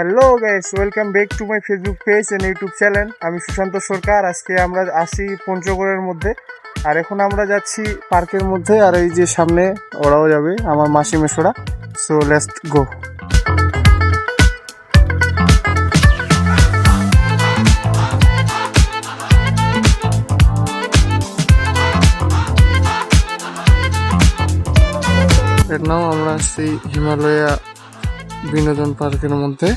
Hello guys, welcome back to my Facebook page and YouTube channel. আমি সুশান্ত সরকার। আজকে আমরা আসি পঞ্চগড়ের মধ্যে, আর এখন আমরা যাচ্ছি পার্কের মধ্যে। আর এই যে সামনে ওরাও যাবে, আমার মাসি মেশোরা। So let's go. এর নাম আমরা আসছি হিমালয়া বিনোদন পার্কের মধ্যে।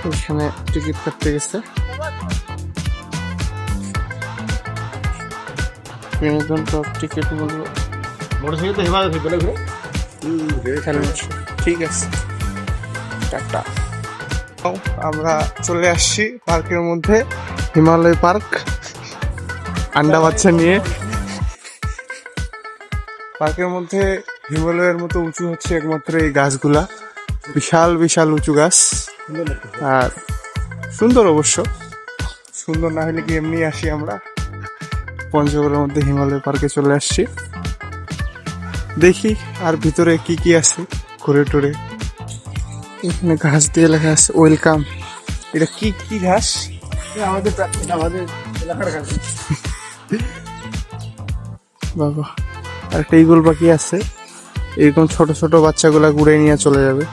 এখানে টিকিট কাটতে গেছে। বিনোদন পার্ক টিকিট মূল্য ঠিক আছে। টাটা। আমরা চলে আসছি পার্কের মধ্যে, হিমালয় পার্ক। আন্ডা বাচ্চা নিয়ে পার্কের মধ্যে হিমালয়ের মতো উঁচু হচ্ছে একমাত্র এই গাছগুলা। বিশাল বিশাল উঁচু গাছ, আর সুন্দর অবশ্য। সুন্দর না হলে কি এমনি আসি আমরা। পঞ্চগড়ের মধ্যে হিমালয় পার্কে চলে আসছি। দেখি আর ভিতরে কি কি আছে ঘুরে টুরে। এখানে ঘাস দিয়ে লেখা আছে ওয়েলকাম। এটা কি কি ঘাস? আমাদের এলাকার ঘাস। বাবা, আর একটা ইগল পাখি আছে। এরকম ছোট ছোট বাচ্চাগুলা ঘুরে নিয়ে চলে যাবে।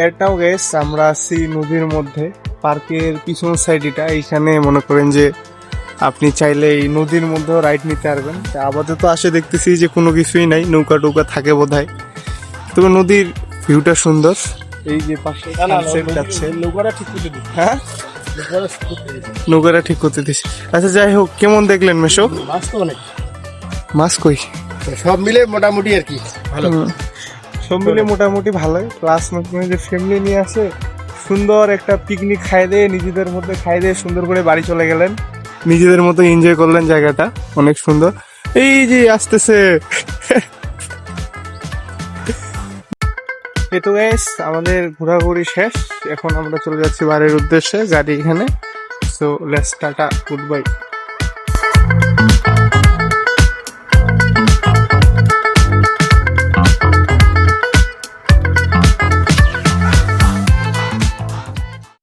এটাও গেস আমরা আছি নদীর মধ্যে। পার্কের পিছন সাইড এটা। এইখানে মনে করেন যে আপনি চাইলে এই নদীর মধ্যেও রাইড নিতে পারবেন। আপাতত আসে দেখতেছি যে কোনো কিছুই নাই, নৌকা টৌকা থাকে বোধহয়। তবে নদীর ভিউটা সুন্দর। এই যে পাশে সানসেট যাচ্ছে। নৌকাটা ঠিক করে দিই। হ্যাঁ, নৌকাটা ঠিক করতে দিস। আচ্ছা, যাই হোক, কেমন দেখলেন মেশো? মাছ তো অনেক। মাছ কই? সব মিলে মোটামুটি আর কি ভালো। সব মিলে মোটামুটি ভালোই। প্লাস যে ফ্যামিলি নিয়ে আসে, সুন্দর একটা পিকনিক খাই দিয়ে, নিজেদের মধ্যে খাই দিয়ে সুন্দর করে বাড়ি চলে গেলেন। নিজেদের মতো এনজয় করলেন জায়গাটা, অনেক সুন্দর। এই যে আসতেছে এতো গাইস, আমাদের ঘোরাঘুরি শেষ। এখন আমরা চলে যাচ্ছি বাড়ির উদ্দেশ্যে, গাড়ি এখানে। So let's tata, good bye.